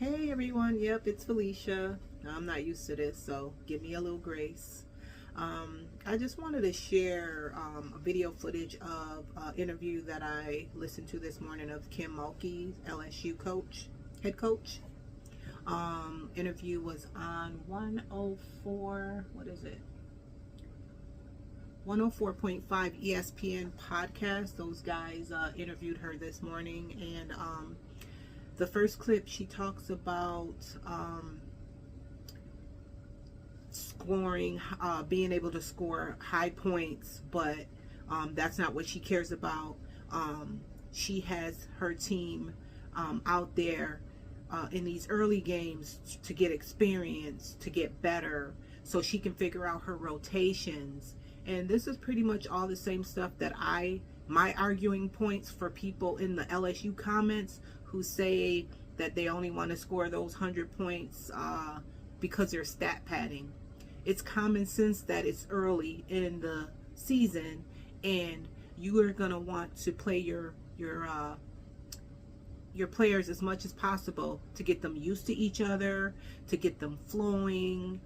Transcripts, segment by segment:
Hey everyone, yep, it's Felicia. I'm not used to this, so give me a little grace. I just wanted to share a video footage of an interview that I listened to this morning of Kim Mulkey, LSU head coach. Interview was on 104, what is it? 104.5 ESPN podcast. Those guys interviewed her this morning, and the first clip, she talks about scoring, being able to score high points, but that's not what she cares about. She has her team out there in these early games to get experience, to get better, so she can figure out her rotations. And this is pretty much all the same stuff that my arguing points for people in the LSU comments who say that they only want to score those 100 points because they're stat padding. It's common sense that it's early in the season and you are going to want to play your players as much as possible to get them used to each other, to get them flowing,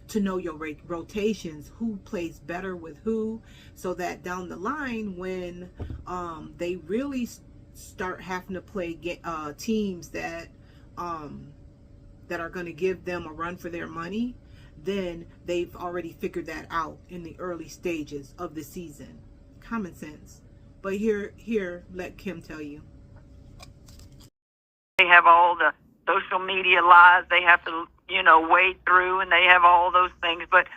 to know your rotations, who plays better with who, so that down the line when they really start having to play teams that are going to give them a run for their money, then they've already figured that out in the early stages of the season. Common sense. But here, let Kim tell you. They have all the social media lies they have to, wade through, and they have all those things. But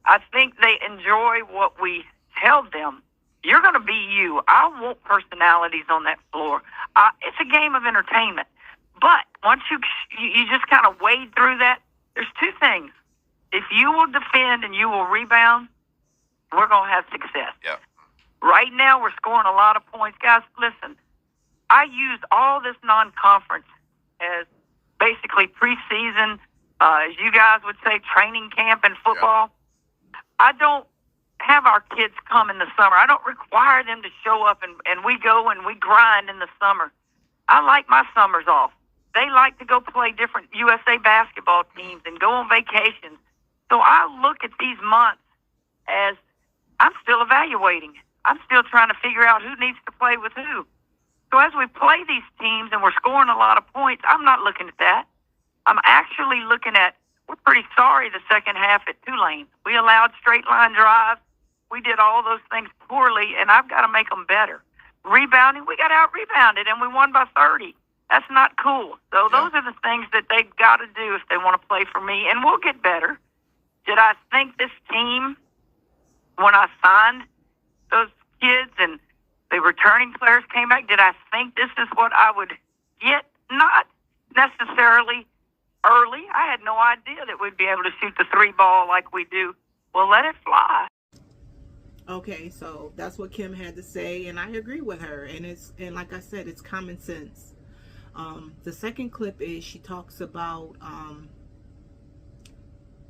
I think they enjoy what we tell them. You're going to be you. I want personalities on that floor. It's a game of entertainment. But once you just kind of wade through that, there's two things. If you will defend and you will rebound, we're going to have success. Yeah. Right now, we're scoring a lot of points. Guys, listen, I use all this non-conference as basically preseason, as you guys would say, training camp in football. Yeah. I don't have our kids come in the summer. I don't require them to show up, and we go and we grind in the summer. I like my summers off. They like to go play different USA basketball teams and go on vacations. So I look at these months as I'm still evaluating. I'm still trying to figure out who needs to play with who. So as we play these teams and we're scoring a lot of points, I'm not looking at that. I'm actually looking at, we're pretty sorry the second half at Tulane. We allowed straight line drives. We did all those things poorly, and I've got to make them better. Rebounding, we got out-rebounded, and we won by 30. That's not cool. So those are the things that they've got to do if they want to play for me, and we'll get better. Did I think this team, when I signed those kids and the returning players came back, did I think this is what I would get? Not necessarily early. I had no idea that we'd be able to shoot the three ball like we do. Well, let it fly. Okay, so that's what Kim had to say, and I agree with her. And like I said, it's common sense. The second clip is she talks about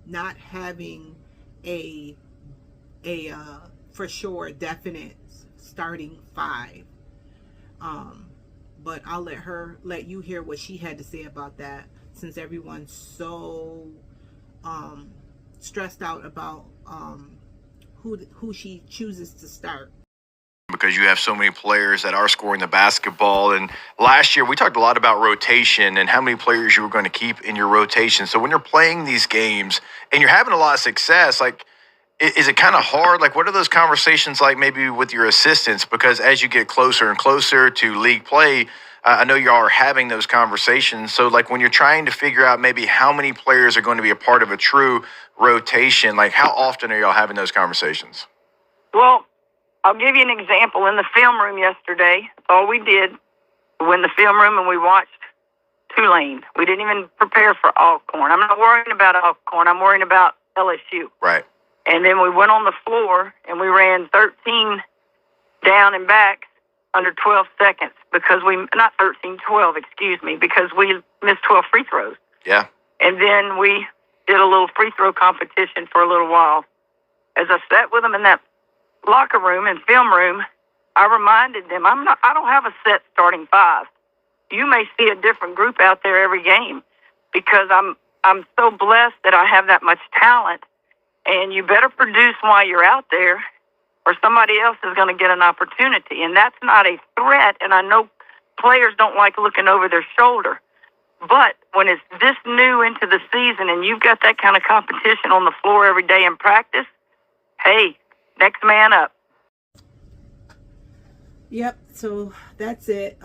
not having a for sure definite starting five. But I'll let you hear what she had to say about that, since everyone's so stressed out about who she chooses to start. Because you have so many players that are scoring the basketball. And last year, we talked a lot about rotation and how many players you were going to keep in your rotation. So when you're playing these games and you're having a lot of success, like, is it kind of hard? Like, what are those conversations like maybe with your assistants? Because as you get closer and closer to league play, I know y'all are having those conversations. So, like, when you're trying to figure out maybe how many players are going to be a part of a true rotation, like, how often are y'all having those conversations? Well, I'll give you an example. In the film room yesterday, all we did, we went in the film room and we watched Tulane. We didn't even prepare for Alcorn. I'm not worrying about Alcorn. I'm worrying about LSU. Right. And then we went on the floor and we ran 13 down and back under 12 seconds because not 13, 12, because we missed 12 free throws. Yeah. And then we did a little free throw competition for a little while. As I sat with them in that locker room and film room, I reminded them I don't have a set starting five. you may see a different group out there every game, because I'm so blessed that I have that much talent. And you better produce while you're out there, or somebody else is going to get an opportunity. And that's not a threat. And I know players don't like looking over their shoulder. But when it's this new into the season and you've got that kind of competition on the floor every day in practice, hey, next man up. Yep, so that's it.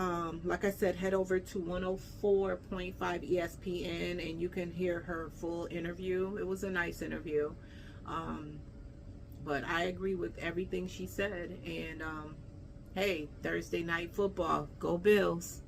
Like I said, head over to 104.5 ESPN and you can hear her full interview. It was a nice interview. But I agree with everything she said. And hey, Thursday night football. Go Bills.